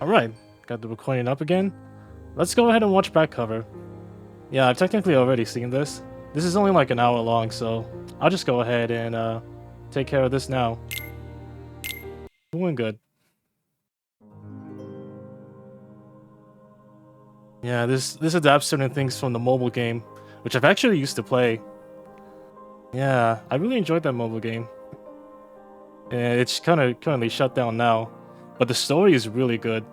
Alright, got the recording up again. Let's go ahead and watch back cover. Yeah, I've technically already seen this. This is only like an hour long, so I'll just go ahead and take care of this now. Doing good. Yeah, this adapts certain things from the mobile game, which I've actually used to play. Yeah, I really enjoyed that mobile game. And it's currently shut down now, but the story is really good.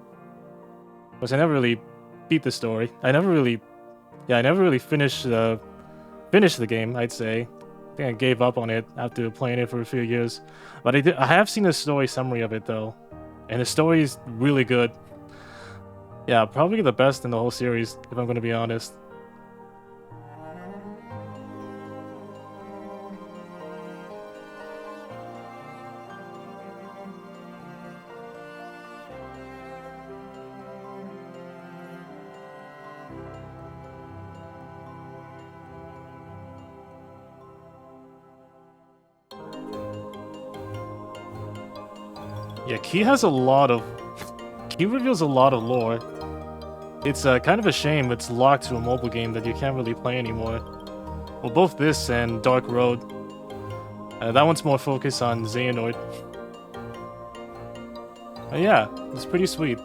Because I never really beat the story. I never really finished the game, I'd say. I think I gave up on it after playing it for a few years. But I have seen a story summary of it though, and the story is really good. Yeah, probably the best in the whole series, if I'm going to be honest. Yeah, Key reveals a lot of lore. It's kind of a shame it's locked to a mobile game that you can't really play anymore. Well, both this and Dark Road. That one's more focused on Xehanort. Yeah, it's pretty sweet.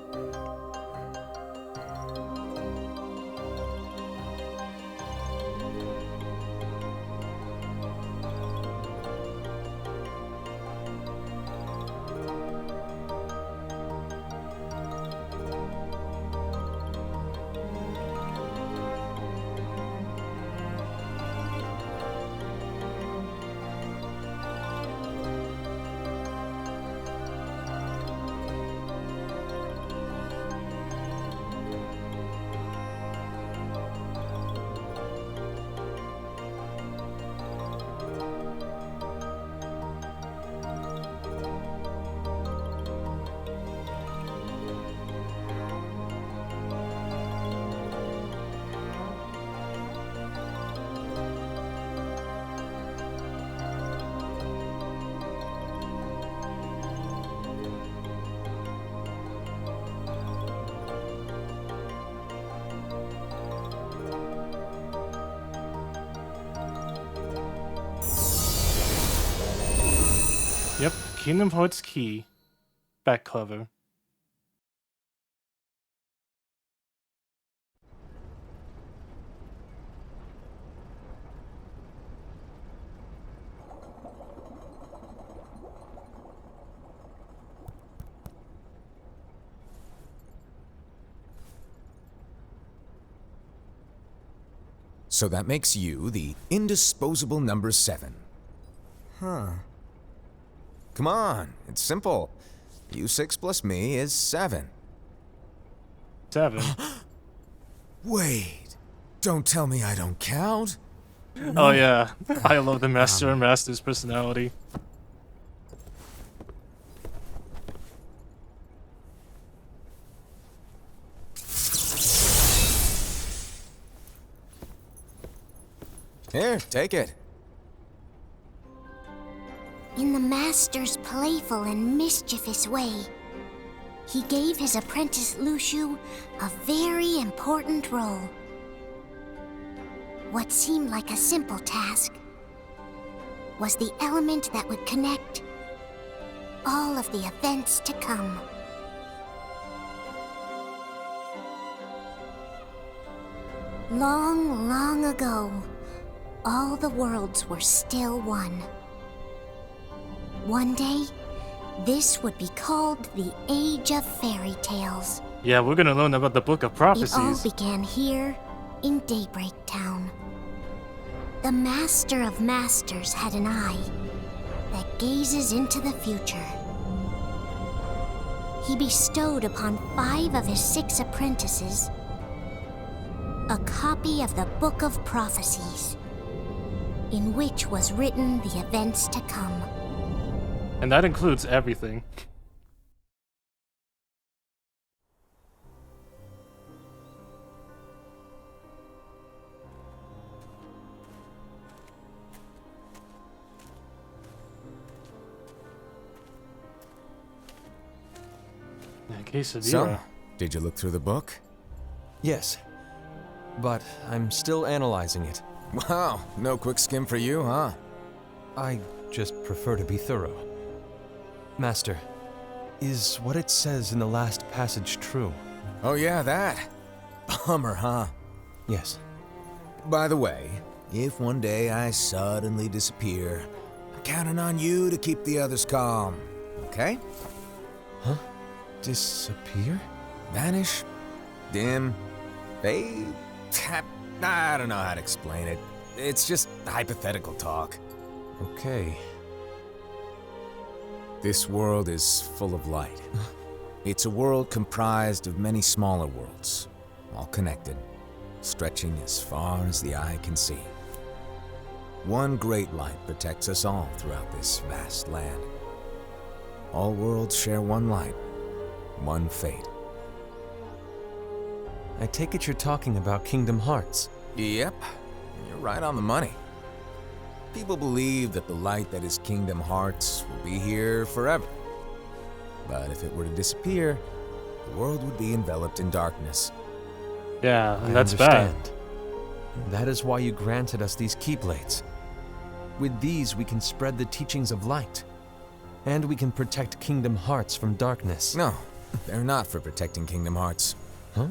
Yep, Kingdom Hearts Key. Back cover. So that makes you the indisposable number 7. Huh. Come on, it's simple. U6 plus me is 7. 7. Wait, don't tell me I don't count. Oh yeah, I love the Master and Master's personality. Here, take it. In the Master's playful and mischievous way, he gave his apprentice Luciu a very important role. What seemed like a simple task was the element that would connect all of the events to come. Long, long ago, all the worlds were still one. One day, this would be called the Age of Fairy Tales. Yeah, we're gonna learn about the Book of Prophecies. It all began here in Daybreak Town. The Master of Masters had an eye that gazes into the future. He bestowed upon 5 of his 6 apprentices a copy of the Book of Prophecies, in which was written the events to come. And that includes everything. Yeah, quesadilla. So, Did you look through the book? Yes, but I'm still analyzing it. Wow, no quick skim for you, huh? I just prefer to be thorough. Master, is what it says in the last passage true? Oh yeah, that. Bummer, huh? Yes. By the way, if one day I suddenly disappear, I'm counting on you to keep the others calm, okay? Huh? Disappear? Vanish, dim, fade. I don't know how to explain it. It's just hypothetical talk. Okay. This world is full of light. It's a world comprised of many smaller worlds, all connected, stretching as far as the eye can see. One great light protects us all throughout this vast land. All worlds share one light, one fate. I take it you're talking about Kingdom Hearts. Yep, you're right on the money. People believe that the light that is Kingdom Hearts will be here forever. But if it were to disappear, the world would be enveloped in darkness. Yeah, and I that's bad. understand. That is why you granted us these Keyblades. With these, we can spread the teachings of light. And we can protect Kingdom Hearts from darkness. No, they're not for protecting Kingdom Hearts. Huh?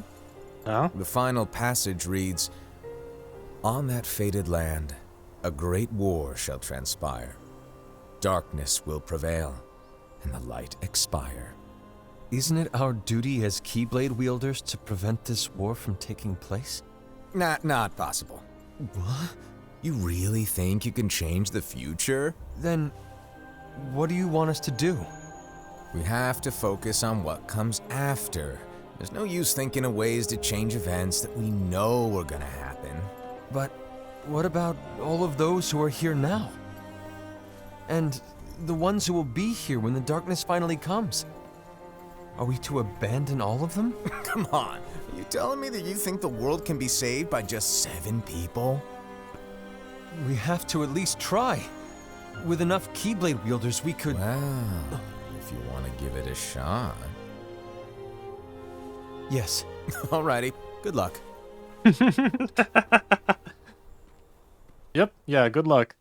Huh? The final passage reads, "On that fated land, a great war shall transpire. Darkness will prevail, and the light expire." Isn't it our duty as Keyblade wielders to prevent this war from taking place? Not possible. What? You really think you can change the future? Then, what do you want us to do? We have to focus on what comes after. There's no use thinking of ways to change events that we know are gonna happen. But what about all of those who are here now? And the ones who will be here when the darkness finally comes? Are we to abandon all of them? Come on, are you telling me that you think the world can be saved by just 7 people? We have to at least try. With enough Keyblade wielders, we could... Well, if you want to give it a shot. Yes. Alrighty, good luck. Yep, yeah, good luck.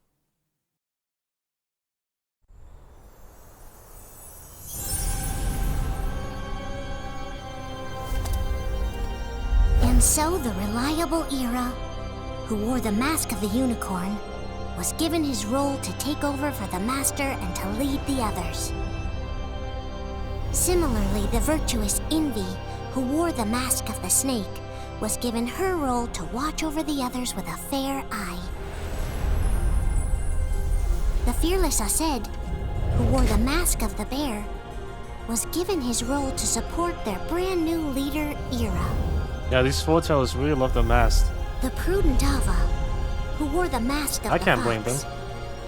And so the reliable Era, who wore the mask of the unicorn, was given his role to take over for the Master and to lead the others. Similarly, the virtuous Envy, who wore the mask of the snake, was given her role to watch over the others with a fair eye. The fearless Aced, who wore the mask of the bear, was given his role to support their brand new leader, Era. Yeah, these foretellers really love the mask. The prudent Ava, who wore the mask of I the can't blame fox, them.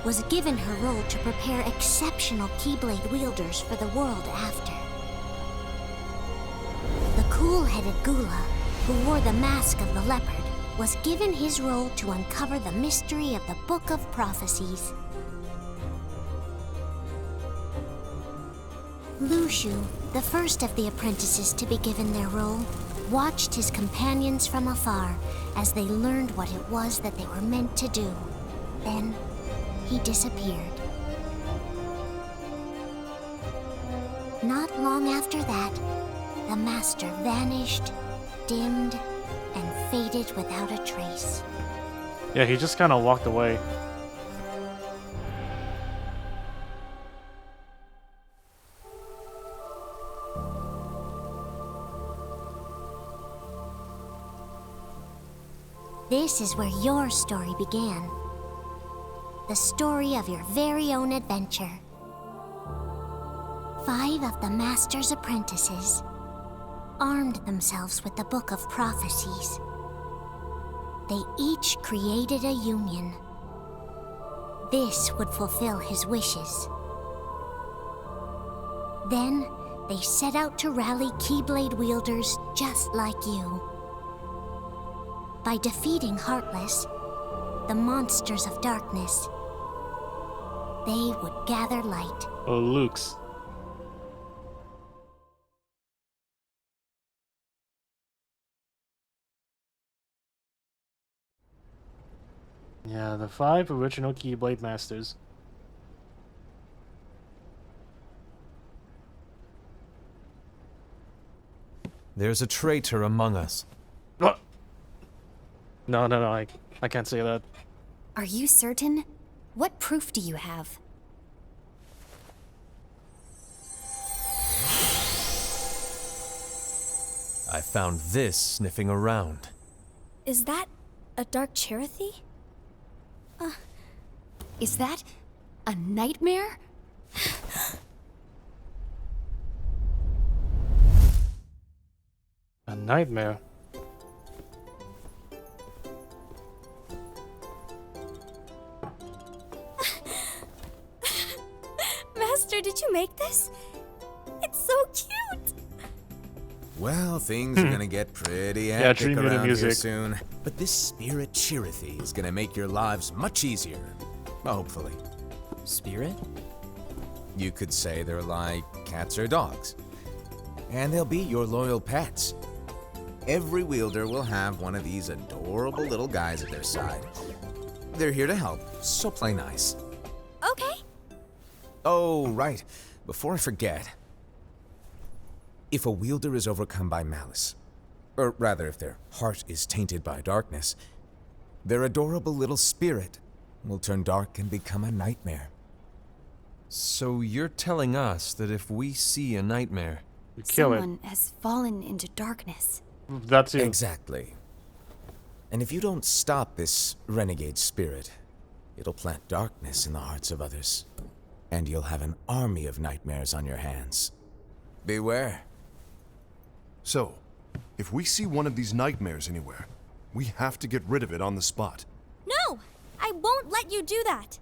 was given her role to prepare exceptional Keyblade wielders for the world after. The cool-headed Gula, who wore the mask of the leopard, was given his role to uncover the mystery of the Book of Prophecies. Lushu, the first of the apprentices to be given their role, watched his companions from afar as they learned what it was that they were meant to do. Then, he disappeared. Not long after that, the Master vanished, dimmed, and faded without a trace. Yeah, he just kind of walked away. This is where your story began. The story of your very own adventure. 5 of the Master's apprentices armed themselves with the Book of Prophecies. They each created a union. This would fulfill his wishes. Then, they set out to rally Keyblade wielders just like you. By defeating Heartless, the monsters of darkness, they would gather light. Oh, Luke's. Yeah, the 5 original Keyblade Masters. There's a traitor among us. What? No, I can't say that. Are you certain? What proof do you have? I found this sniffing around. Is that a dark Cherothy? Is that a nightmare? A nightmare. Master, did you make this? It's so cute! Well, things are gonna get pretty Yeah, hectic dream unit around here music. soon. But this spirit Cherothy is gonna make your lives much easier. Hopefully. Spirit? You could say they're like cats or dogs. And they'll be your loyal pets. Every wielder will have one of these adorable little guys at their side. They're here to help, so play nice. Okay. Oh, right. Before I forget. If a wielder is overcome by malice, or rather if their heart is tainted by darkness, their adorable little spirit will turn dark and become a nightmare. So you're telling us that if we see a nightmare, You kill Someone has fallen into darkness. it. That's it. Exactly. And if you don't stop this renegade spirit, it'll plant darkness in the hearts of others. And you'll have an army of nightmares on your hands. Beware. So, if we see one of these nightmares anywhere, we have to get rid of it on the spot. No! I won't let you do that!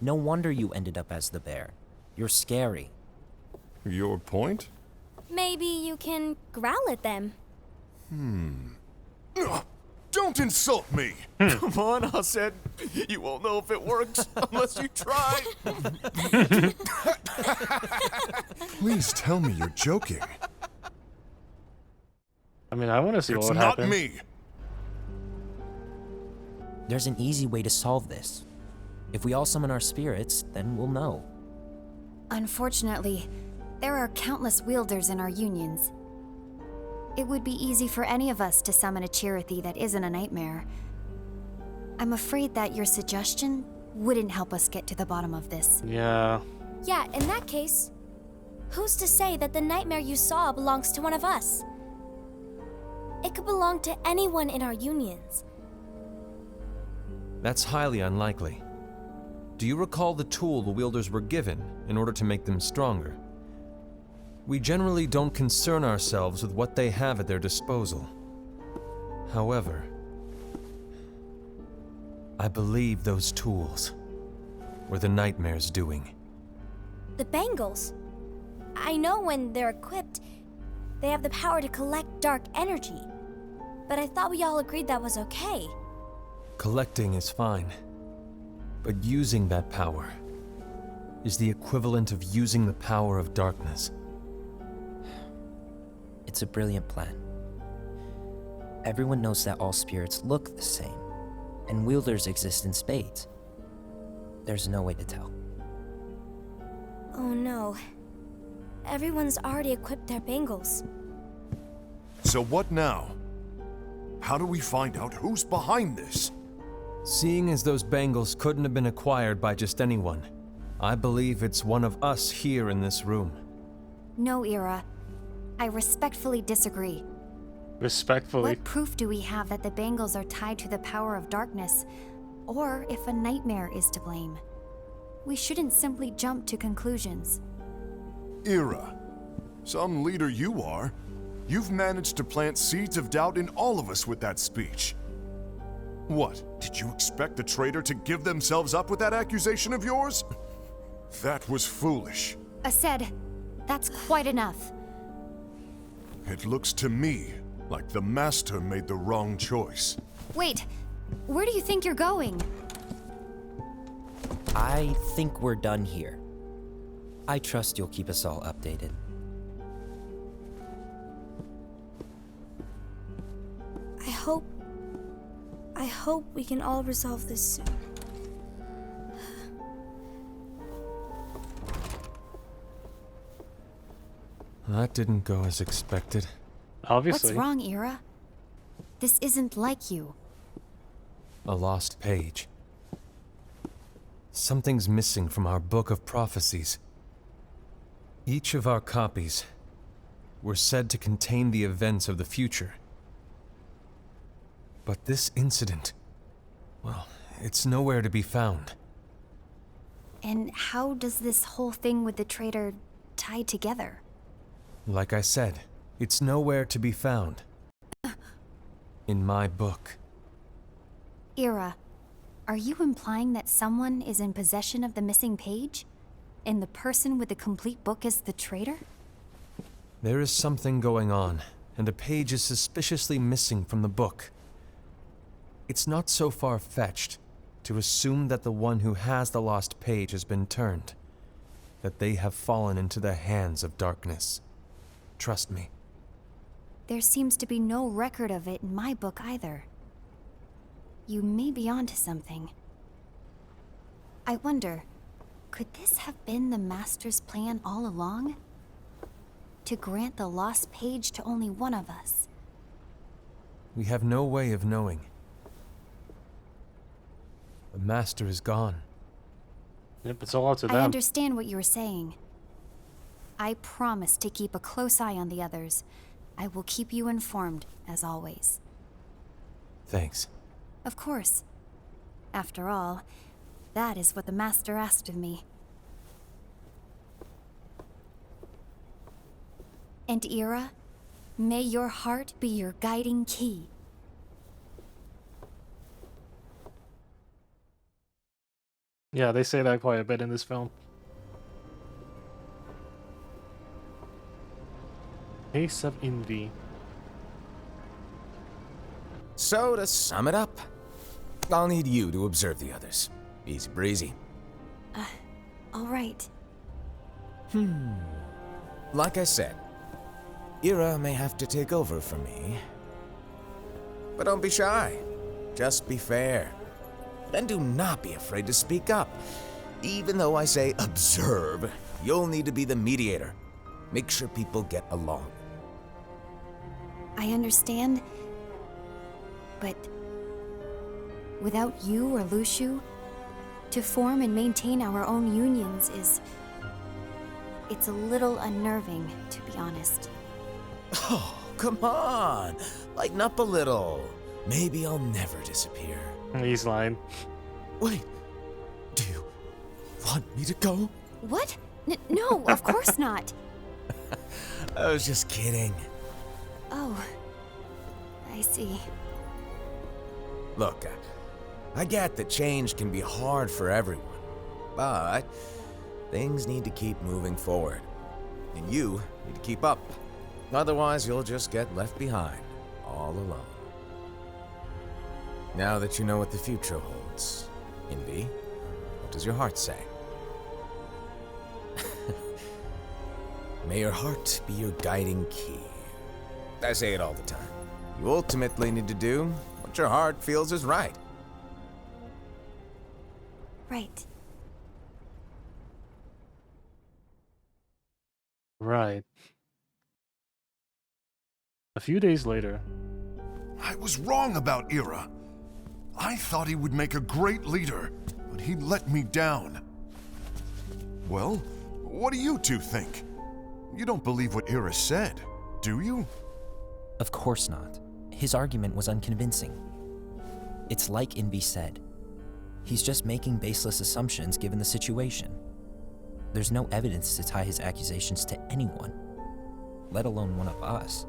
No wonder you ended up as the bear. You're scary. Your point? Maybe you can growl at them. Ugh, don't insult me! Come on, Hassan. You won't know if it works unless you try. Please tell me you're joking. I mean, I want to see It's what would not happen. me! There's an easy way to solve this. If we all summon our spirits, then we'll know. Unfortunately, there are countless wielders in our unions. It would be easy for any of us to summon a Cherothy that isn't a nightmare. I'm afraid that your suggestion wouldn't help us get to the bottom of this. Yeah. Yeah, in that case, who's to say that the nightmare you saw belongs to one of us? It could belong to anyone in our unions. that's highly unlikely. Do you recall the tool the wielders were given in order to make them stronger? We generally don't concern ourselves with what they have at their disposal. However, I believe those tools were the nightmare's doing. The bangles. I know when they're equipped, they have the power to collect dark energy. But I thought we all agreed that was okay. Collecting is fine, but using that power is the equivalent of using the power of darkness. It's a brilliant plan. Everyone knows that all spirits look the same, and wielders exist in spades. There's no way to tell. Oh no. Everyone's already equipped their bangles. So what now? How do we find out who's behind this? Seeing as those bangles couldn't have been acquired by just anyone, I believe it's one of us here in this room. No, Ira. I respectfully disagree. Respectfully. What proof do we have that the bangles are tied to the power of darkness, or if a nightmare is to blame? We shouldn't simply jump to conclusions. Ira, some leader you are. You've managed to plant seeds of doubt in all of us with that speech. What, did you expect the traitor to give themselves up with that accusation of yours? That was foolish. Ased, that's quite enough. It looks to me like the Master made the wrong choice. Wait, where do you think you're going? I think we're done here. I trust you'll keep us all updated. I hope we can all resolve this soon. That didn't go as expected. Obviously. What's wrong, Ira? This isn't like you. A lost page. Something's missing from our book of prophecies. Each of our copies were said to contain the events of the future. But this incident, well, it's nowhere to be found. And how does this whole thing with the traitor tie together? Like I said, it's nowhere to be found. In my book. Ira, are you implying that someone is in possession of the missing page? And the person with the complete book is the traitor? There is something going on, and a page is suspiciously missing from the book. It's not so far-fetched to assume that the one who has the lost page has been turned, that they have fallen into the hands of darkness. Trust me. There seems to be no record of it in my book either. You may be onto something. I wonder, could this have been the Master's plan all along? To grant the lost page to only one of us? We have no way of knowing. The Master is gone. Yep, it's all up to them. I understand what you were saying. I promise to keep a close eye on the others. I will keep you informed, as always. Thanks. Of course. After all, that is what the Master asked of me. And Ira, may your heart be your guiding key. Yeah, they say that quite a bit in this film. Ace of Envy. So, to sum it up, I'll need you to observe the others. Easy breezy. All right. Like I said, Ira may have to take over for me. But don't be shy. Just be fair. And do not be afraid to speak up. Even though I say observe, you'll need to be the mediator. Make sure people get along. I understand. But without you or Lushu, to form and maintain our own unions is... it's a little unnerving, to be honest. Oh, come on. Lighten up a little. Maybe I'll never disappear. He's lying. Wait. Do you want me to go? What? No, of course not. I was just kidding. Oh, I see. Look, I get that change can be hard for everyone, but things need to keep moving forward. And you need to keep up. Otherwise, you'll just get left behind, all alone. Now that you know what the future holds, Envy, what does your heart say? May your heart be your guiding key. I say it all the time. You ultimately need to do what your heart feels is right. Right. Right. A few days later. I was wrong about Ira. I thought he would make a great leader, but he let me down. Well, what do you two think? You don't believe what Ira said, do you? Of course not. His argument was unconvincing. It's like Envy said. He's just making baseless assumptions given the situation. There's no evidence to tie his accusations to anyone, let alone one of us.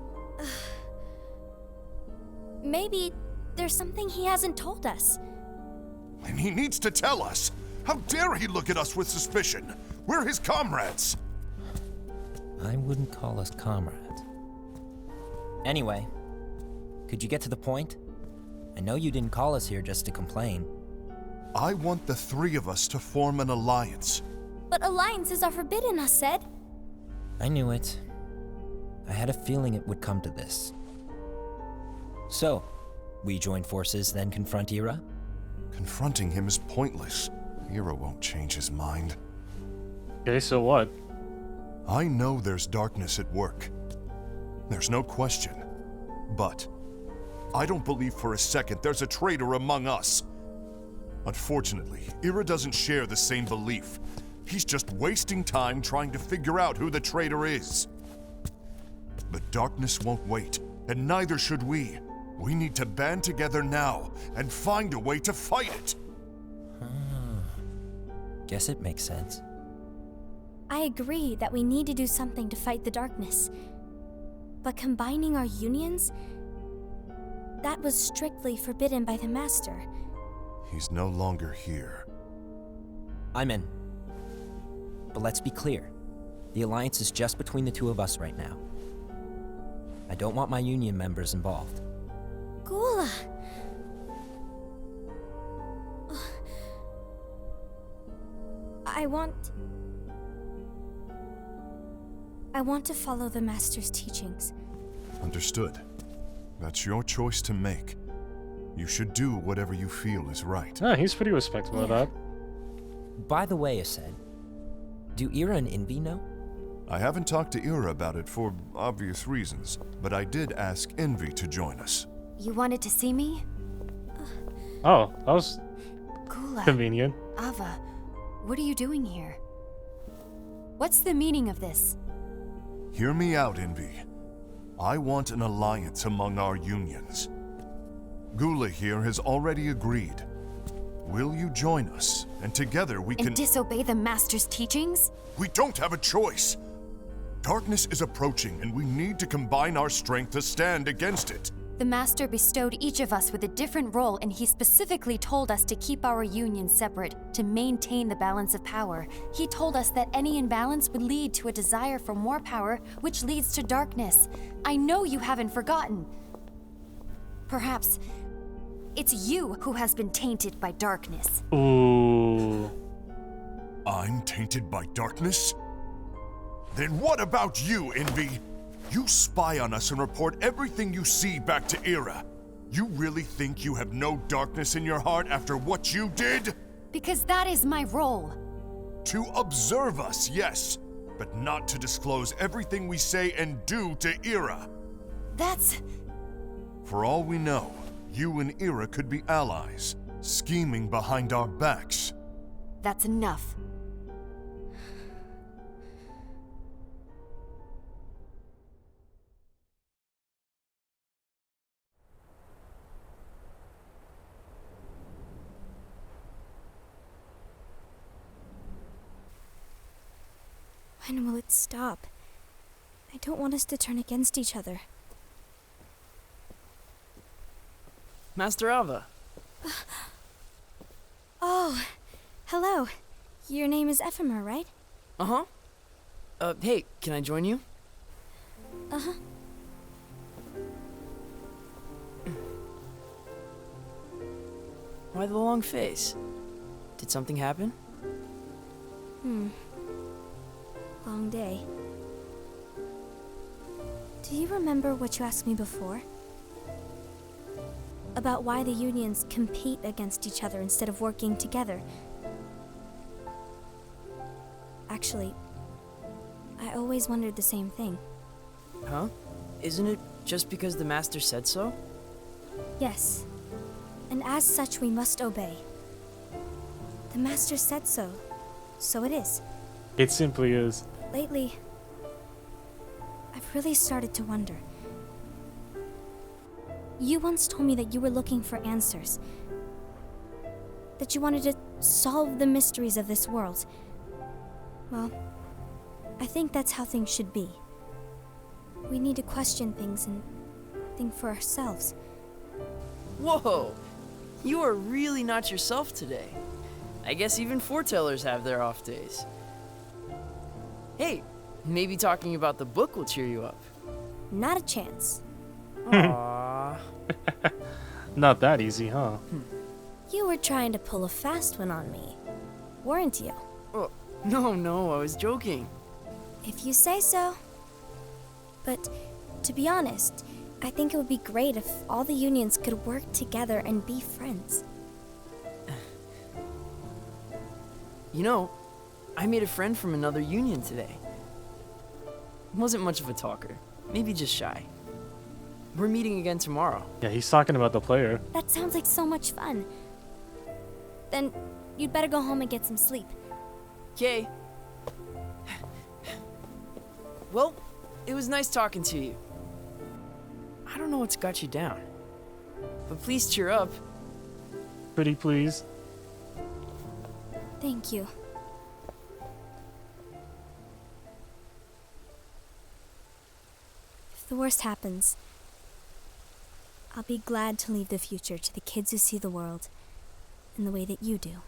Maybe there's something he hasn't told us. And he needs to tell us. How dare he look at us with suspicion? We're his comrades. I wouldn't call us comrades. Anyway, could you get to the point? I know you didn't call us here just to complain. I want the three of us to form an alliance. But alliances are forbidden, us said. I knew it. I had a feeling it would come to this. So, We join forces, then confront Ira? Confronting him is pointless. Ira won't change his mind. Okay, so what? I know there's darkness at work. There's no question. But I don't believe for a second there's a traitor among us. Unfortunately, Ira doesn't share the same belief. He's just wasting time trying to figure out who the traitor is. The darkness won't wait, and neither should we. We need to band together now and find a way to fight it. Guess it makes sense. I agree that we need to do something to fight the darkness. But combining our unions? That was strictly forbidden by the Master. He's no longer here. I'm in. But let's be clear. The alliance is just between the two of us right now. I don't want my union members involved. Gula! I want to follow the Master's teachings. Understood. That's your choice to make. You should do whatever you feel is right. Yeah, he's pretty respectful of that. By the way, Ased, do Ira and Envy know? I haven't talked to Ira about it for obvious reasons, but I did ask Envy to join us. You wanted to see me? Oh, that was Gula. convenient. Ava, what are you doing here? What's the meaning of this? Hear me out, Envy. I want an alliance among our unions. Gula here has already agreed. Will you join us? And together we can— And disobey the Master's teachings? We don't have a choice! Darkness is approaching, and we need to combine our strength to stand against it. The Master bestowed each of us with a different role, and he specifically told us to keep our union separate, to maintain the balance of power. He told us that any imbalance would lead to a desire for more power, which leads to darkness. I know you haven't forgotten. Perhaps it's you who has been tainted by darkness. Ooh. I'm tainted by darkness? Then what about you, Envy? You spy on us and report everything you see back to Ira. You really think you have no darkness in your heart after what you did? Because that is my role. To observe us, yes, but not to disclose everything we say and do to Ira. That's... For all we know, you and Ira could be allies, scheming behind our backs. that's enough. When will it stop? I don't want us to turn against each other. Master Ava. Oh, hello. Your name is Ephemer, right? Uh-huh. Hey, can I join you? Uh-huh. Why the long face? Did something happen? Long day. Do you remember what you asked me before? About why the unions compete against each other instead of working together. Actually, I always wondered the same thing. Huh? Isn't it just because the Master said so? Yes, and as such we must obey. The Master said so, so it is. It simply is. Lately, I've really started to wonder. You once told me that you were looking for answers. That you wanted to solve the mysteries of this world. Well, I think that's how things should be. We need to question things and think for ourselves. Whoa! You are really not yourself today. I guess even foretellers have their off days. Hey, maybe talking about the book will cheer you up. Not a chance. Aww. Not that easy, huh? You were trying to pull a fast one on me, weren't you? Oh, no, I was joking. If you say so. But to be honest, I think it would be great if all the unions could work together and be friends. You know, I made a friend from another union today. Wasn't much of a talker, maybe just shy. We're meeting again tomorrow. Yeah, he's talking about the player. That sounds like so much fun. Then you'd better go home and get some sleep. Okay. Well, it was nice talking to you. I don't know what's got you down, but please cheer up. Pretty please. Thank you. If the worst happens, I'll be glad to leave the future to the kids who see the world in the way that you do.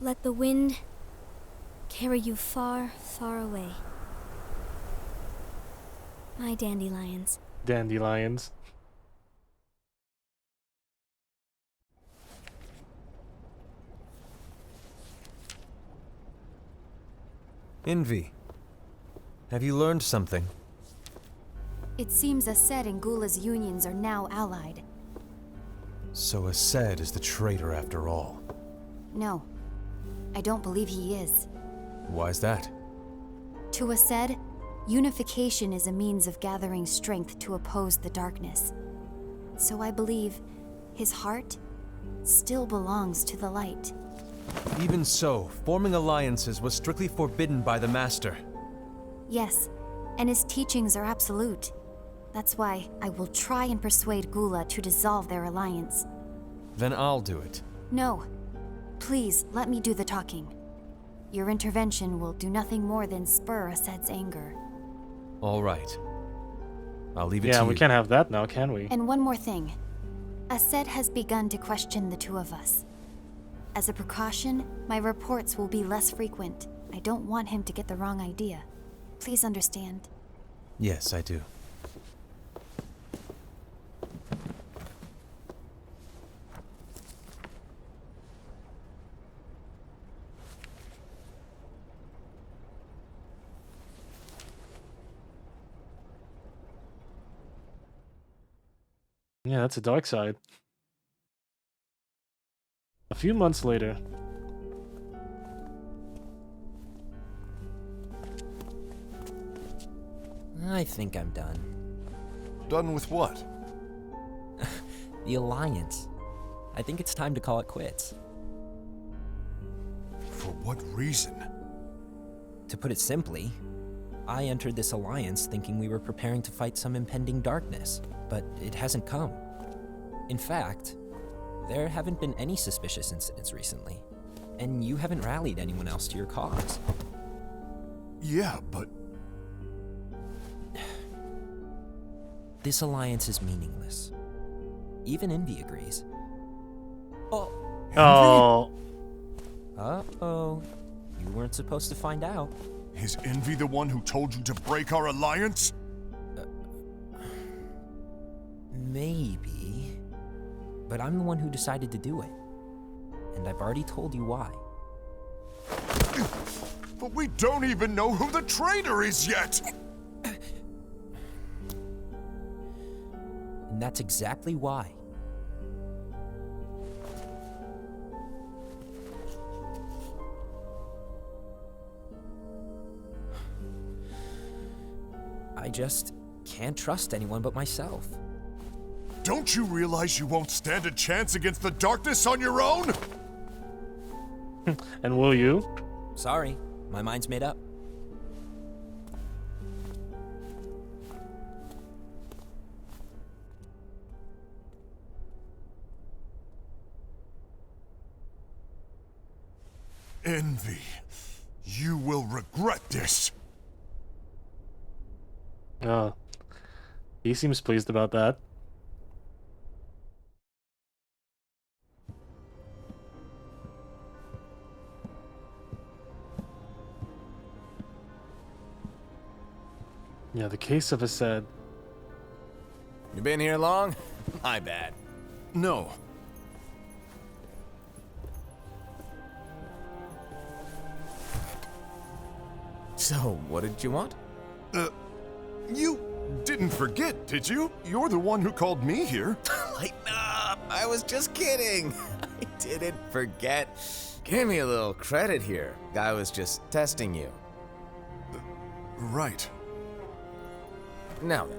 Let the wind carry you far, far away. My dandelions. Dandelions. Envy, have you learned something? It seems Ased and Gula's unions are now allied. So Ased is the traitor after all. No, I don't believe he is. Why's that? To Ased, unification is a means of gathering strength to oppose the darkness. So I believe his heart still belongs to the light. Even so, forming alliances was strictly forbidden by the Master. Yes, and his teachings are absolute. That's why I will try and persuade Gula to dissolve their alliance. Then I'll do it. No. Please, let me do the talking. Your intervention will do nothing more than spur Ased's anger. All right. I'll leave it to Yeah, you. we can't have that now, can we? And one more thing. Ased has begun to question the two of us. As a precaution, my reports will be less frequent. I don't want him to get the wrong idea. Please understand. Yes, I do. Yeah, that's a dark side. A few months later. I think I'm done. Done with what? The Alliance. I think it's time to call it quits. For what reason? To put it simply, I entered this alliance thinking we were preparing to fight some impending darkness, but it hasn't come. In fact, there haven't been any suspicious incidents recently, and you haven't rallied anyone else to your cause. Yeah, but... This alliance is meaningless. Even Envy agrees. Oh. Oh. Uh-oh. You weren't supposed to find out. Is Envy the one who told you to break our alliance? Maybe. But I'm the one who decided to do it. And I've already told you why. But we don't even know who the traitor is yet! And that's exactly why. I just can't trust anyone but myself. Don't you realize you won't stand a chance against the darkness on your own? And will you? Sorry, my mind's made up. Envy, you will regret this. He seems pleased about that. Yeah, the case of Ased. You been here long? My bad. No. So, what did you want? You didn't forget, did you? You're the one who called me here. Lighten up! I was just kidding. I didn't forget. Give me a little credit here. I was just testing you. Right. Now then,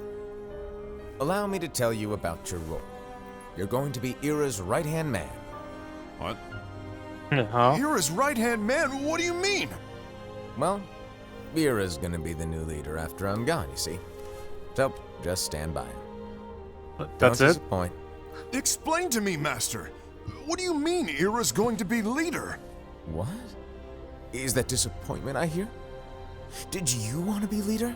allow me to tell you about your role. You're going to be Ira's right-hand man. What? Huh? Ira's right-hand man? What do you mean? Well, Ira's gonna be the new leader after I'm gone, you see. So, just stand by. That's Don't it? disappoint. Explain to me, Master. What do you mean Ira's going to be leader? What? Is that disappointment I hear? Did you want to be leader?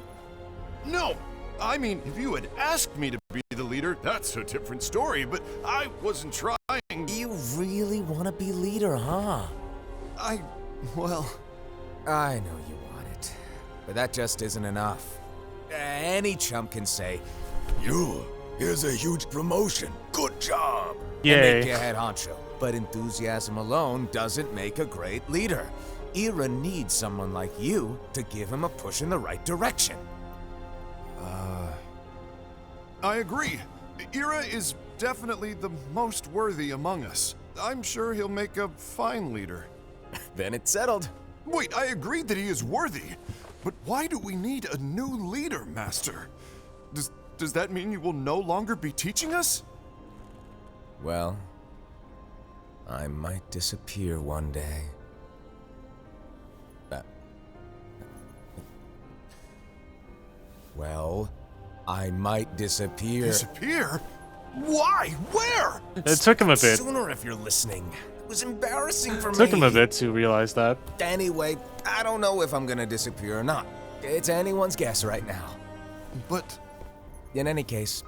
No! I mean, if you had asked me to be the leader, that's a different story, but I wasn't trying. You really want to be leader, huh? Well... I know you want it, but that just isn't enough. Any chump can say, here's a huge promotion, good job, and make Yay. you head honcho. But enthusiasm alone doesn't make a great leader. Ira needs someone like you to give him a push in the right direction. I agree. Ira is definitely the most worthy among us. I'm sure he'll make a fine leader. Then it's settled. Wait, I agreed that he is worthy. But why do we need a new leader, Master? Does that mean you will no longer be teaching us? Well, I might disappear one day. Well, I might disappear. Disappear? Why? Where? It took him a bit. Sooner if you're listening. It was embarrassing for me. Took him a bit to realize that. Anyway, I don't know if I'm gonna disappear or not. It's anyone's guess right now. But... In any case,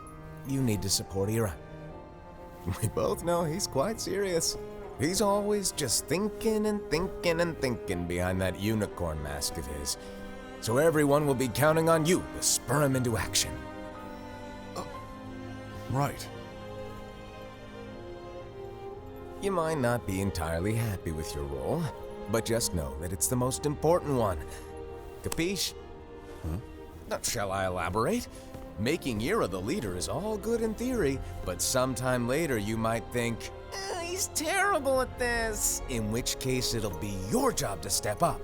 you need to support Ira. We both know he's quite serious. He's always just thinking and thinking and thinking behind that unicorn mask of his. So everyone will be counting on you to spur him into action. Right. You might not be entirely happy with your role, but just know that it's the most important one. Capiche? Shall I elaborate? Making Ira the leader is all good in theory, but sometime later you might think, he's terrible at this. In which case it'll be your job to step up.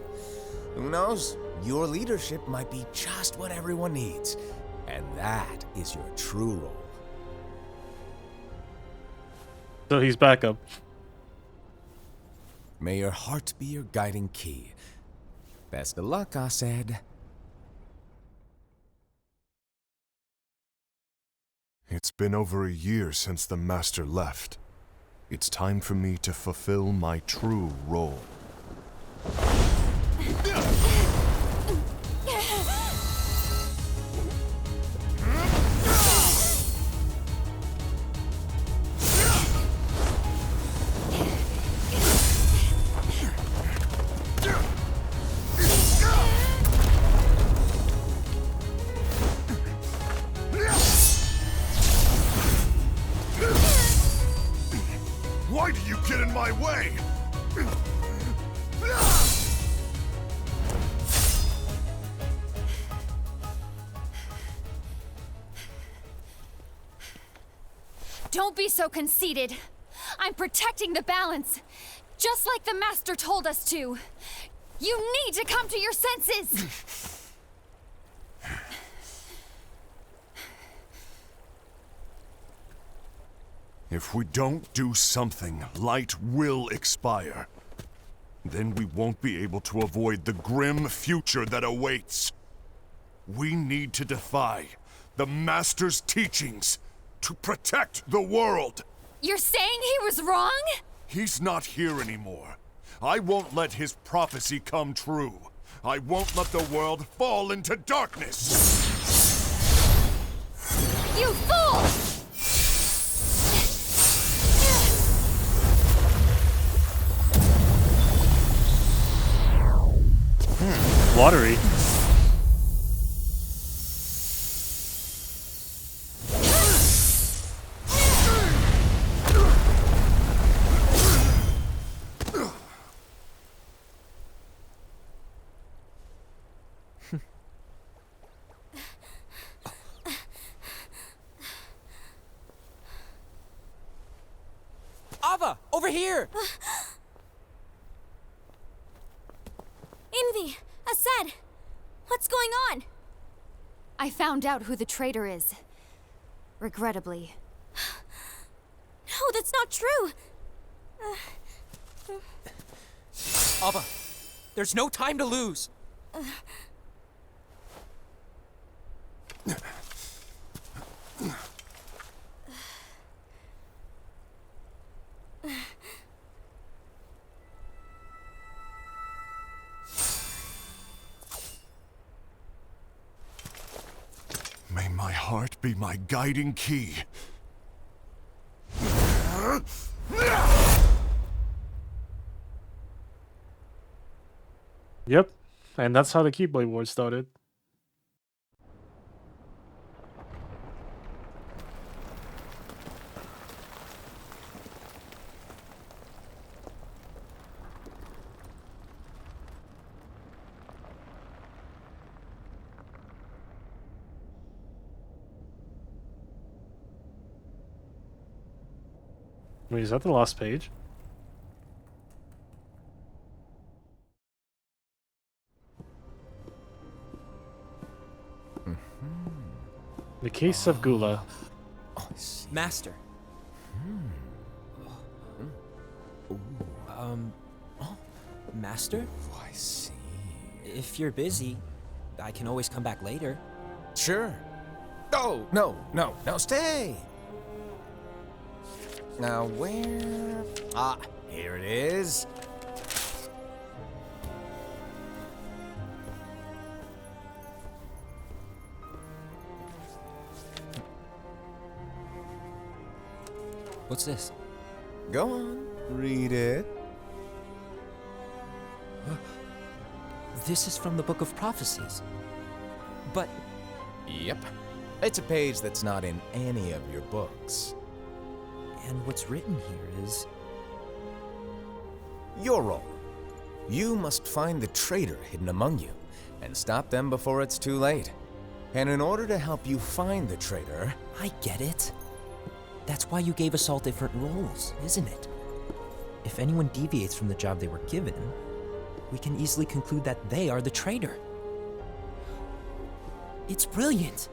Who knows? Your leadership might be just what everyone needs. And that is your true role. So he's back up. May your heart be your guiding key. Best of luck, I said. It's been over a year since the Master left. It's time for me to fulfill my true role. Why do you get in my way? Don't be so conceited. I'm protecting the balance, just like the Master told us to. You need to come to your senses. If we don't do something, light will expire. Then we won't be able to avoid the grim future that awaits. We need to defy the Master's teachings to protect the world. You're saying he was wrong? He's not here anymore. I won't let his prophecy come true. I won't let the world fall into darkness. You fool! Watery. here! Envy! Ased! What's going on? I found out who the traitor is. Regrettably. No, that's not true! Ava, there's no time to lose! May my heart be my guiding key. Yep, and that's how the Keyblade War started. Wait, is that the last page? The case of Gula. Master. Master? Oh, I see. If you're busy, I can always come back later. Sure. Oh, no, stay! Now, where... Ah, here it is. What's this? Go on, read it. This is from the Book of Prophecies. But Yep. It's a page that's not in any of your books. and what's written here is... Your role. You must find the traitor hidden among you, and stop them before it's too late. And in order to help you find the traitor... I get it. That's why you gave us all different roles, isn't it? If anyone deviates from the job they were given, we can easily conclude that they are the traitor. It's brilliant.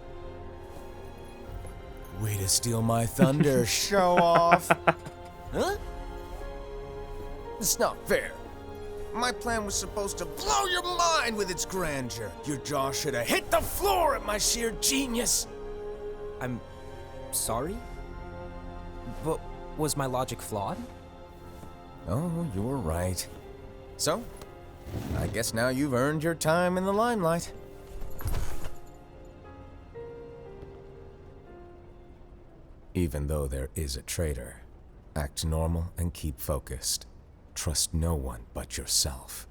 Way to steal my thunder, show off! Huh? It's not fair. My plan was supposed to blow your mind with its grandeur. Your jaw should have hit the floor at my sheer genius. I'm sorry? But was my logic flawed? Oh, you were right. So, I guess now you've earned your time in the limelight. Even though there is a traitor, act normal and keep focused. Trust no one but yourself.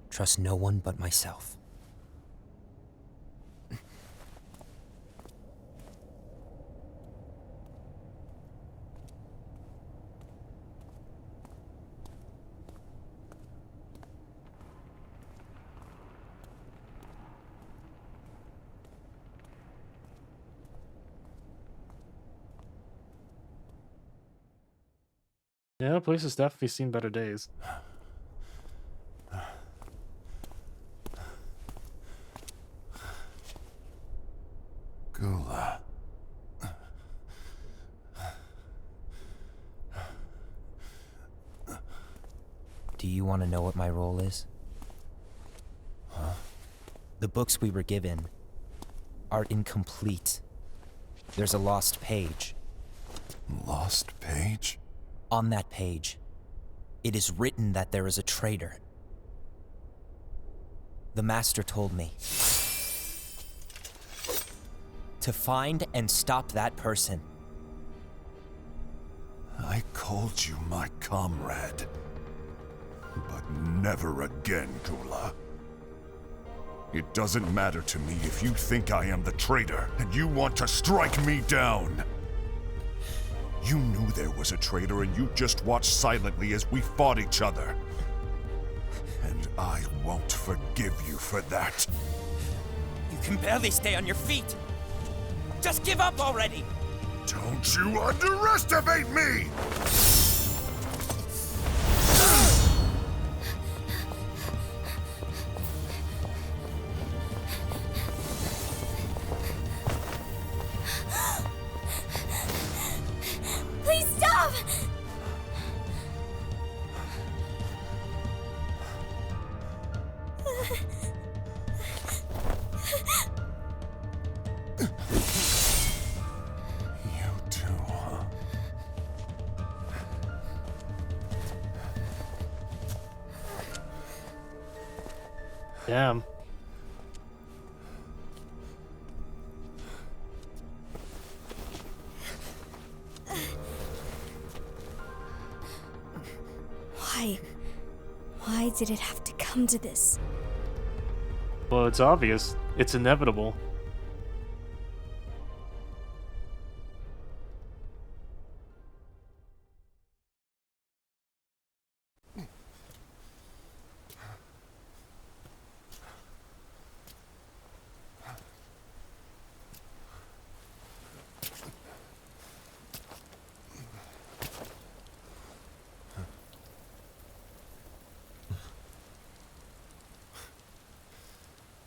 Trust no one but myself. Yeah, the place has definitely seen better days. Gula. Do you want to know what my role is? Huh? The books we were given are incomplete. There's a lost page. Lost page? On that page, it is written that there is a traitor. The master told me to find and stop that person. I called you my comrade. But never again, Gula. It doesn't matter to me if you think I am the traitor and you want to strike me down. You knew there was a traitor and you just watched silently as we fought each other. And I won't forgive you for that. You can barely stay on your feet. Just give up already! Don't you underestimate me! Please stop! You too, huh? Damn. Why? Why did it have to come to this? Well, it's obvious. It's inevitable.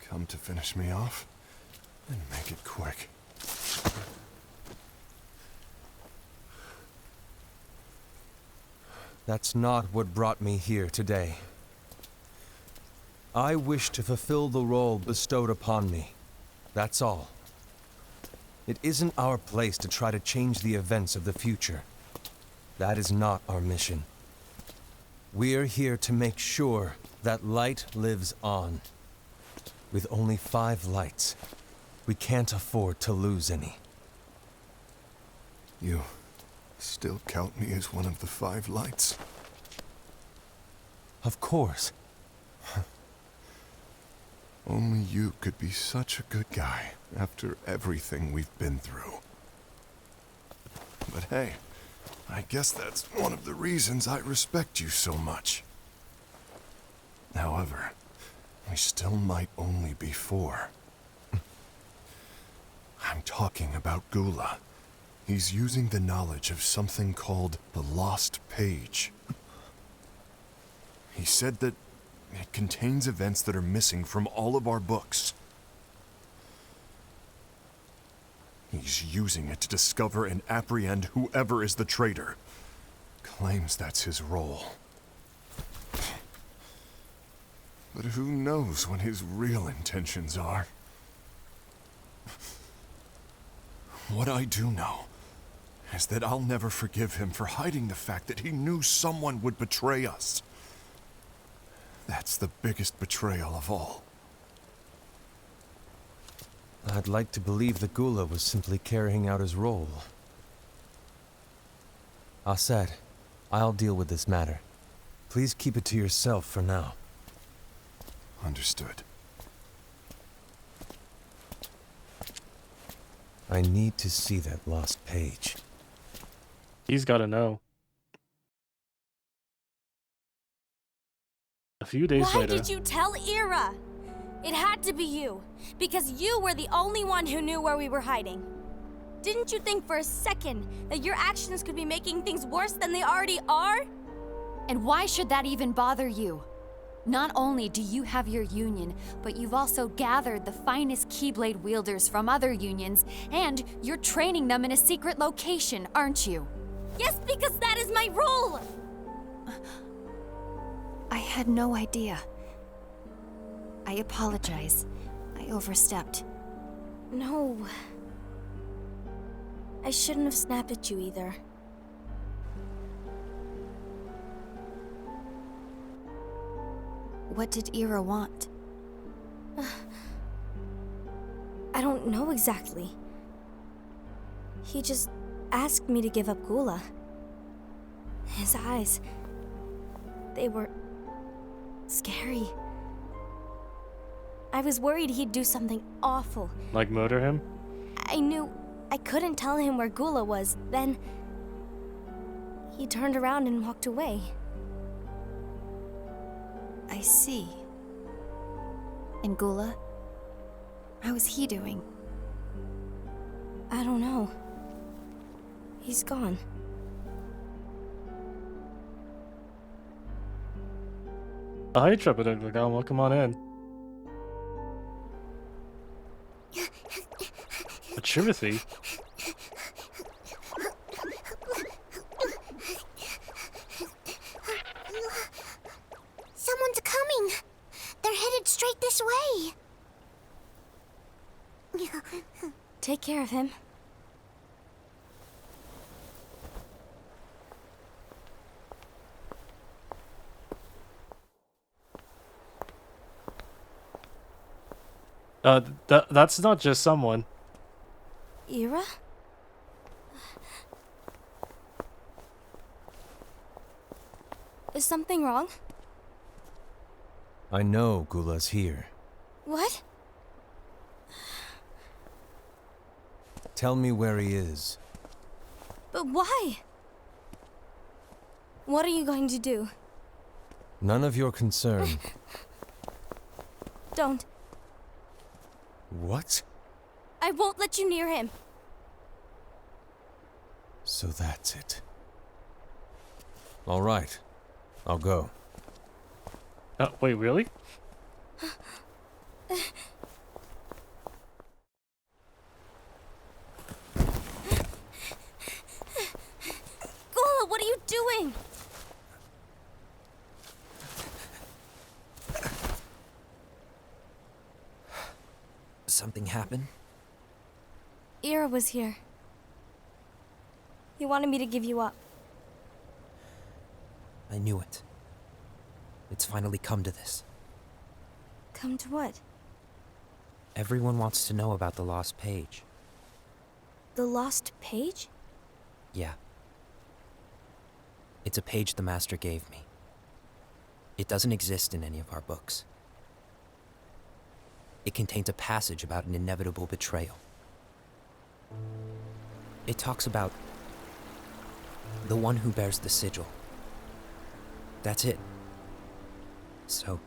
Come to finish me off? Then make it quick. That's not what brought me here today. I wish to fulfill the role bestowed upon me. That's all. It isn't our place to try to change the events of the future. That is not our mission. We're here to make sure that light lives on. With only 5 lights, we can't afford to lose any. You still count me as one of the 5 lights? Of course. Only you could be such a good guy after everything we've been through. But hey, I guess that's one of the reasons I respect you so much. However, we still might only be 4. I'm talking about Gula. He's using the knowledge of something called the Lost Page. He said that it contains events that are missing from all of our books. He's using it to discover and apprehend whoever is the traitor. Claims that's his role. But who knows what his real intentions are? What I do know is that I'll never forgive him for hiding the fact that he knew someone would betray us. That's the biggest betrayal of all. I'd like to believe that Gula was simply carrying out his role. Aset, I'll deal with this matter. Please keep it to yourself for now. Understood. I need to see that lost page. He's gotta know. A few days Why later. did you tell Ira? It had to be you, because you were the only one who knew where we were hiding. Didn't you think for a second that your actions could be making things worse than they already are? And why should that even bother you? Not only do you have your union, but you've also gathered the finest Keyblade wielders from other unions, and you're training them in a secret location, aren't you? Yes, because that is my role! I had no idea. I apologize. I overstepped. No. I shouldn't have snapped at you either. What did Ira want? I don't know exactly. He just asked me to give up Gula. His eyes, they were scary. I was worried he'd do something awful. Like murder him? I knew I couldn't tell him where Gula was. Then he turned around and walked away. I see. And Gula? How is he doing? I don't know. He's gone. Oh, hi, Trepidant. Welcome on in. A Timothy? Someone's coming. They're headed straight this way. Take care of him. That's not just someone. Ira? Is something wrong? I know Gula's here. What? Tell me where he is. But why? What are you going to do? None of your concern. Don't. What? I won't let you near him. So that's it. All right. I'll go. Wait, really? Gula, what are you doing? Something happened? Ira was here. He wanted me to give you up. I knew it. It's finally come to this. Come to what? Everyone wants to know about the lost page. The lost page? Yeah. It's a page the Master gave me. It doesn't exist in any of our books. It contains a passage about an inevitable betrayal. It talks about the one who bears the sigil. That's it. So,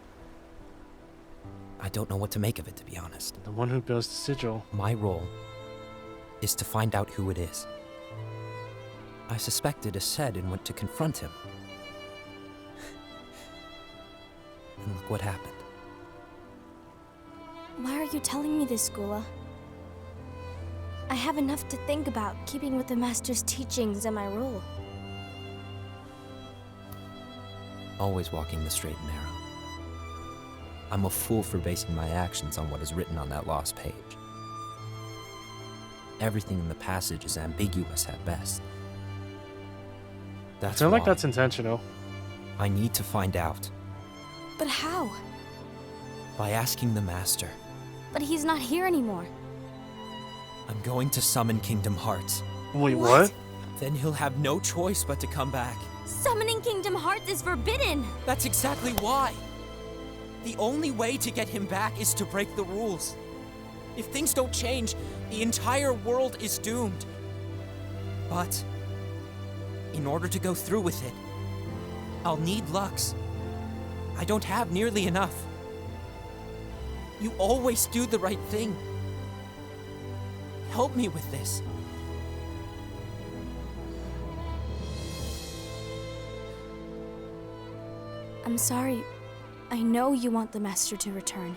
I don't know what to make of it, to be honest. The one who bears the sigil. My role is to find out who it is. I suspected Ased and went to confront him. And look what happened. Why are you telling me this, Gula? I have enough to think about, keeping with the Master's teachings and my role. Always walking the straight and narrow. I'm a fool for basing my actions on what is written on that lost page. Everything in the passage is ambiguous at best. I That's feel like why that's intentional. I need to find out But how? by asking the Master. But he's not here anymore. I'm going to summon Kingdom Hearts. Wait, What? what? Then he'll have no choice but to come back. Summoning Kingdom Hearts is forbidden! That's exactly why. The only way to get him back is to break the rules. If things don't change, the entire world is doomed. But in order to go through with it, I'll need Lux. I don't have nearly enough. You always do the right thing. Help me with this. I'm sorry. I know you want the Master to return.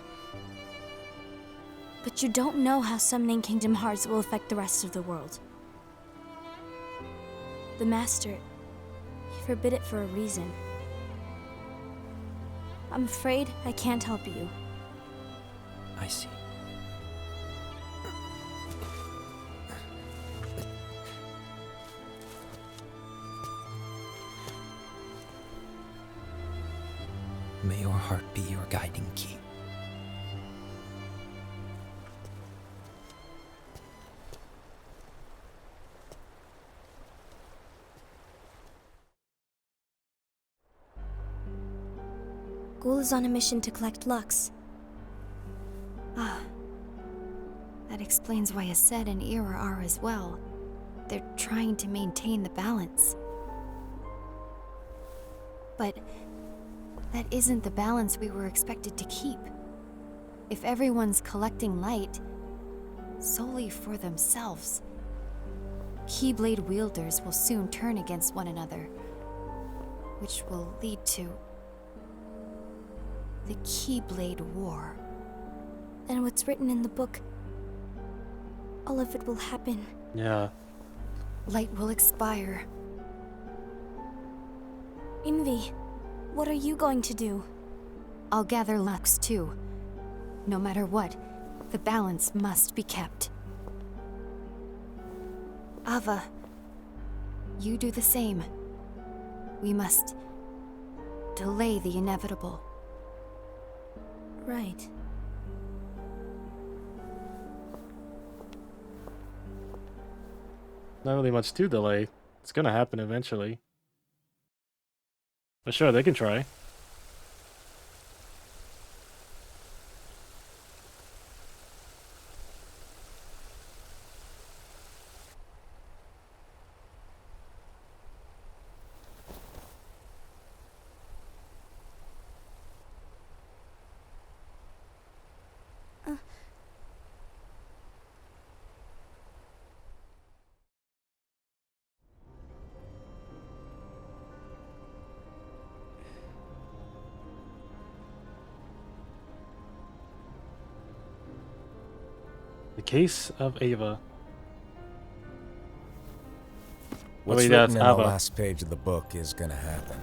But you don't know how summoning Kingdom Hearts will affect the rest of the world. The Master, he forbid it for a reason. I'm afraid I can't help you. I see. May your heart be your guiding key. Ghoul is on a mission to collect Lux. That explains why Ased and Ira are as well. They're trying to maintain the balance. But that isn't the balance we were expected to keep. If everyone's collecting light solely for themselves, Keyblade wielders will soon turn against one another, which will lead to the Keyblade War. And what's written in the book, all of it will happen. Yeah. Light will expire. Envy, what are you going to do? I'll gather Lux too. No matter what, the balance must be kept. Ava, you do the same. We must delay the inevitable. Right. Not really much to delay. It's gonna happen eventually. But sure, they can try. The case of Ava. What's Wait, written that's in the Ava. last page of the book is gonna happen.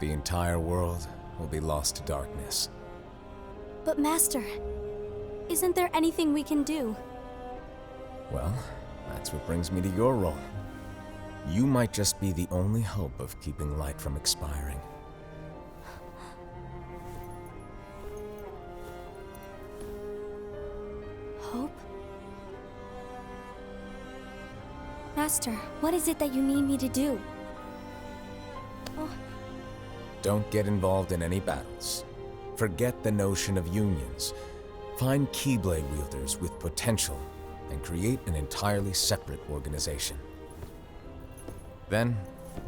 The entire world will be lost to darkness. But Master, isn't there anything we can do? Well, that's what brings me to your role. You might just be the only hope of keeping light from expiring. Hope? Master, what is it that you need me to do? Oh, Don't get involved in any battles. Forget the notion of unions. Find Keyblade wielders with potential and create an entirely separate organization. Then,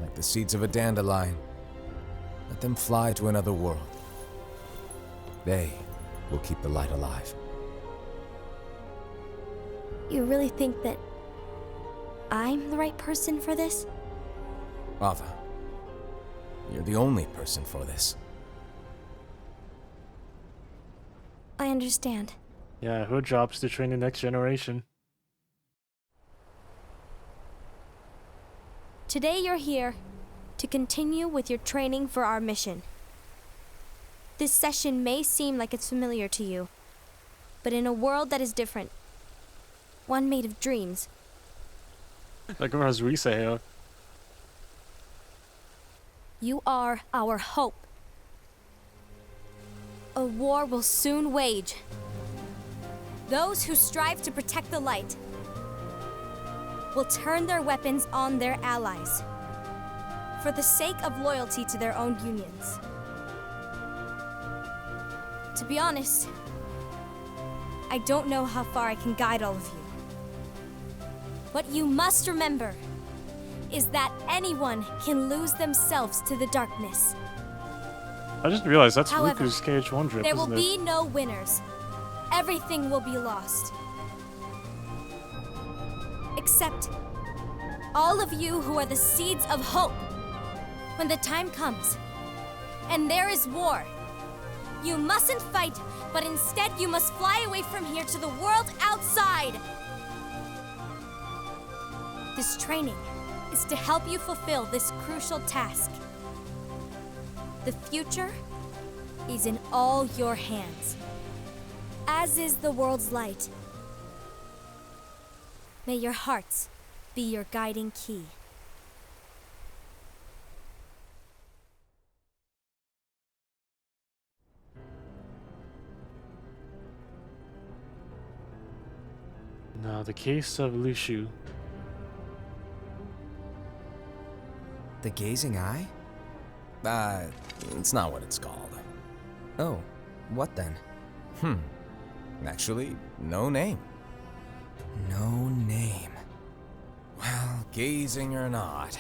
like the seeds of a dandelion, let them fly to another world. They will keep the light alive. you really think that I'm the right person for this? Ava, you're the only person for this. I understand. Yeah, her job's to train the next generation. Today you're here to continue with your training for our mission. This session may seem like it's familiar to you, but in a world that is different, one made of dreams, Like has Risa here. you are our hope. A war will soon wage. Those who strive to protect the light will turn their weapons on their allies for the sake of loyalty to their own unions. To be honest, I don't know how far I can guide all of you. What you must remember is that anyone can lose themselves to the darkness. I just realized that's However, Riku's KH1 drip, There will isn't it? be no winners. Everything will be lost. Except all of you who are the seeds of hope. When the time comes, and there is war, you mustn't fight, but instead you must fly away from here to the world outside. This training is to help you fulfill this crucial task. The future is in all your hands, as is the world's light. May your hearts be your guiding key. Now, the case of Lushu. The gazing eye? It's not what it's called. Oh, what then? Actually, no name. No name. Well, gazing or not,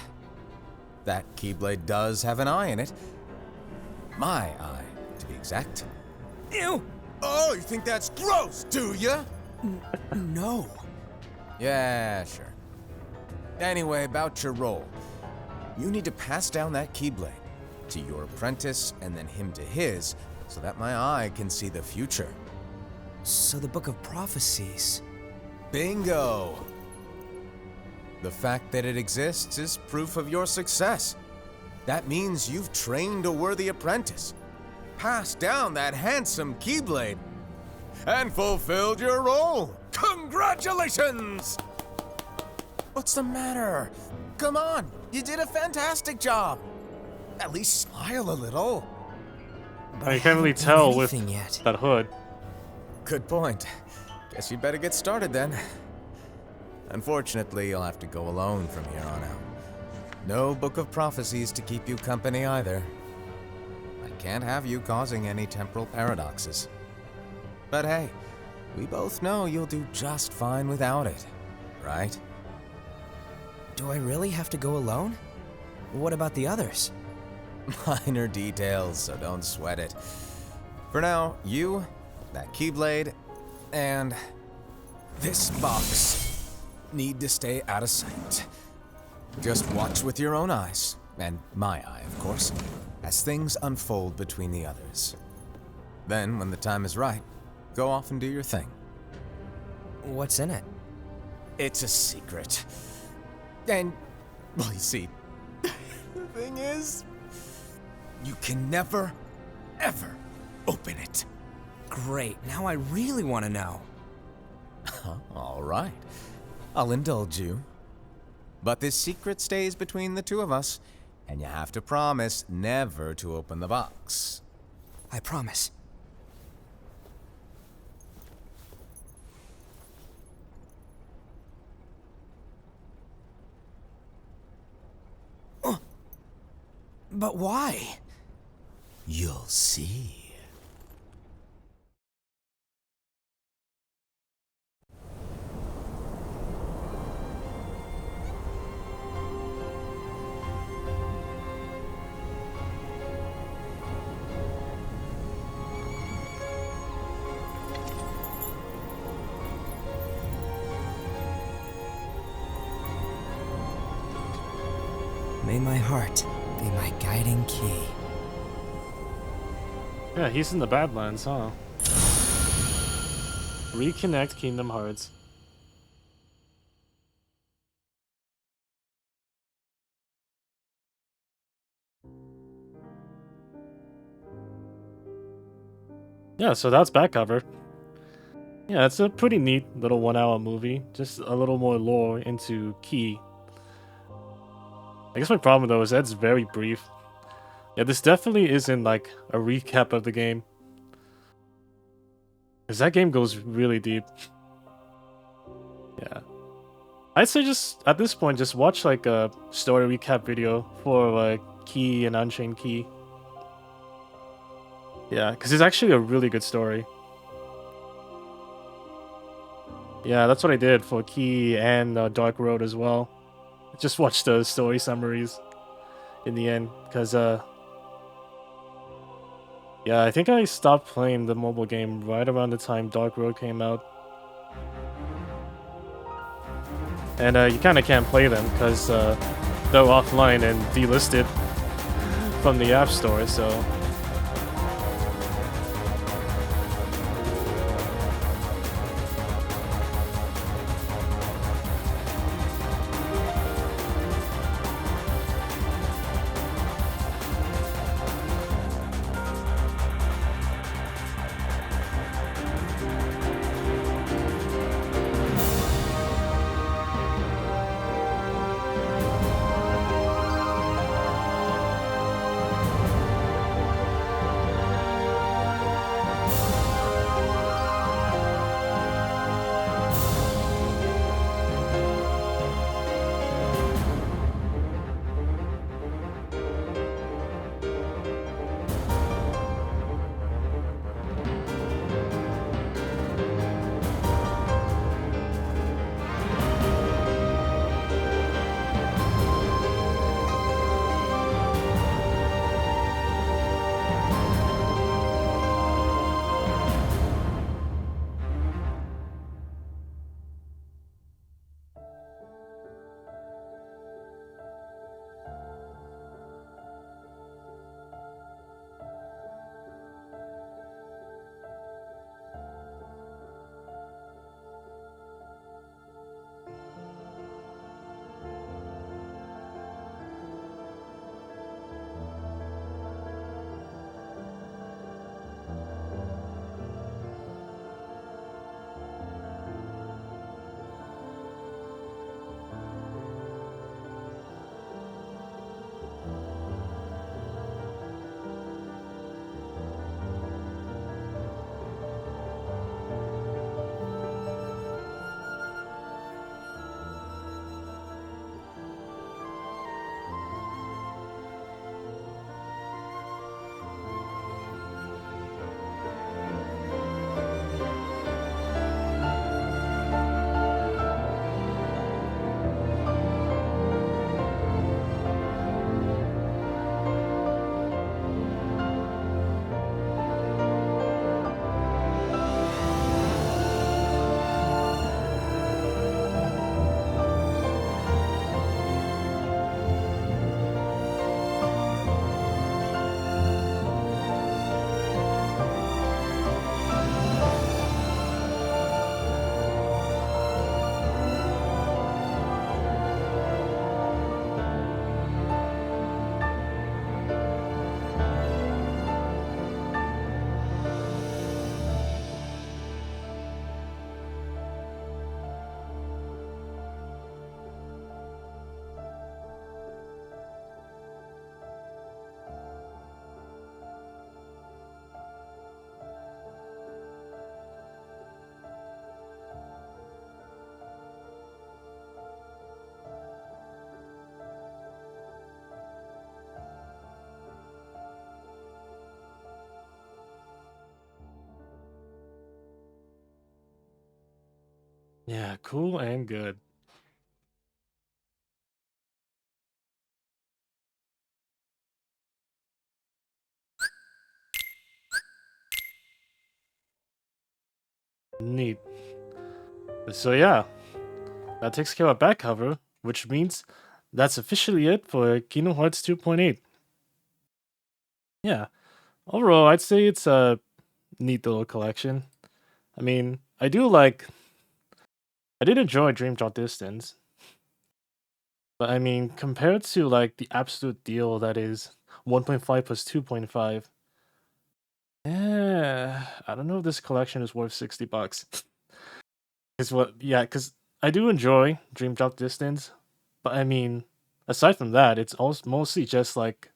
that Keyblade does have an eye in it. My eye, to be exact. Ew! Oh, you think that's gross, do ya? No. Yeah, sure. Anyway, about your role. You need to pass down that Keyblade to your apprentice and then him to his, so that my eye can see the future. So the Book of Prophecies. Bingo! The fact that it exists is proof of your success. That means you've trained a worthy apprentice, passed down that handsome Keyblade, and fulfilled your role. Congratulations! What's the matter? Come on, you did a fantastic job. At least smile a little. I can't really tell with yet. that hood. Good point. Guess you'd better get started then. Unfortunately, you'll have to go alone from here on out. No Book of Prophecies to keep you company either. I can't have you causing any temporal paradoxes. But hey, we both know you'll do just fine without it, right? Do I really have to go alone? What about the others? Minor details, so don't sweat it. For now, you, that Keyblade, and this box need to stay out of sight. Just watch with your own eyes, and my eye, of course, as things unfold between the others. Then, when the time is right, go off and do your thing. What's in it? It's a secret. And, well, you see, the thing is, you can never, ever open it. Great, now I really want to know. All right. I'll indulge you. But this secret stays between the two of us, and you have to promise never to open the box. I promise. But why? You'll see. May my heart be my guiding key. Yeah, he's in the Badlands, huh? Reconnect Kingdom Hearts. Yeah, so that's back cover. Yeah, it's a pretty neat little 1-hour movie. Just a little more lore into Key. I guess my problem though is that it's very brief. Yeah, this definitely isn't like a recap of the game. Because that game goes really deep. Yeah. I'd say just, at this point, just watch like a story recap video for like Key and Unchained Key. Yeah, because it's actually a really good story. Yeah, that's what I did for Key and Dark Road as well. Just watch the story summaries in the end, because yeah, I think I stopped playing the mobile game right around the time Dark Road came out. And you kind of can't play them because they're offline and delisted from the App Store, so... Yeah, cool and good. Neat. So yeah, that takes care of back cover, which means that's officially it for Kingdom Hearts 2.8. Yeah, overall, I'd say it's a neat little collection. I mean, I did enjoy Dream Drop Distance, but I mean, compared to like the absolute deal that is 1.5 plus 2.5, I don't know if this collection is worth $60. Is what, yeah, because I do enjoy Dream Drop Distance, but I mean, aside from that, it's also mostly just like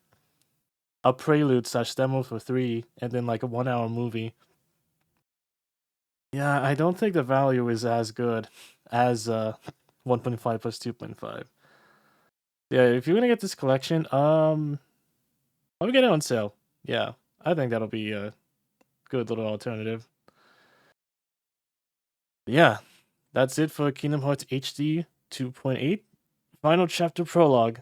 a prelude slash demo for 3, and then like a 1 hour movie. Yeah, I don't think the value is as good as 1.5 plus 2.5. Yeah, if you're gonna get this collection, I'll get it on sale. Yeah, I think that'll be a good little alternative. Yeah, that's it for Kingdom Hearts HD 2.8 Final Chapter Prologue.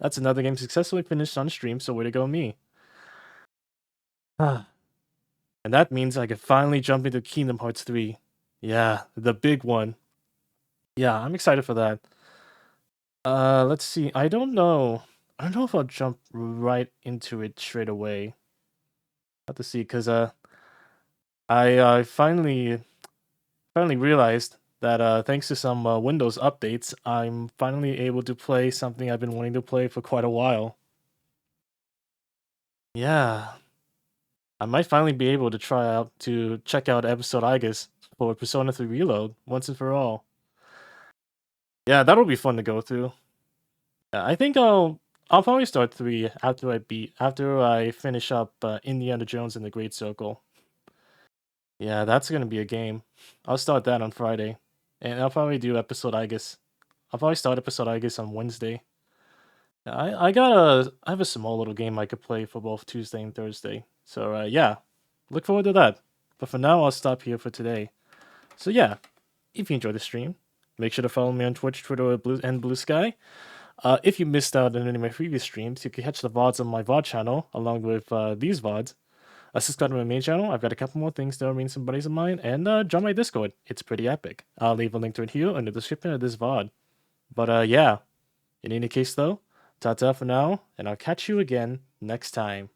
That's another game successfully finished on stream, so way to go me. And that means I can finally jump into Kingdom Hearts 3. Yeah, the big one. Yeah, I'm excited for that. Let's see. I don't know if I'll jump right into it straight away. Have to see, because I finally realized that thanks to some Windows updates, I'm finally able to play something I've been wanting to play for quite a while. Yeah, I might finally be able to check out episode Igus for Persona 3 Reload once and for all. Yeah, that'll be fun to go through. Yeah, I think I'll probably start 3 after I finish up Indiana Jones and the Great Circle. Yeah, that's gonna be a game. I'll start that on Friday, and I'll probably do episode Igus. I'll probably start episode Igus on Wednesday. I have a small little game I could play for both Tuesday and Thursday. So yeah, look forward to that. But for now, I'll stop here for today. So yeah, if you enjoyed the stream, make sure to follow me on Twitch, Twitter, and Blue Sky. If you missed out on any of my previous streams, you can catch the VODs on my VOD channel, along with these VODs. Subscribe to my main channel. I've got a couple more things that remain some buddies of mine. And join my Discord. It's pretty epic. I'll leave a link to it here in the description of this VOD. But yeah, in any case though, ta-ta for now, and I'll catch you again next time.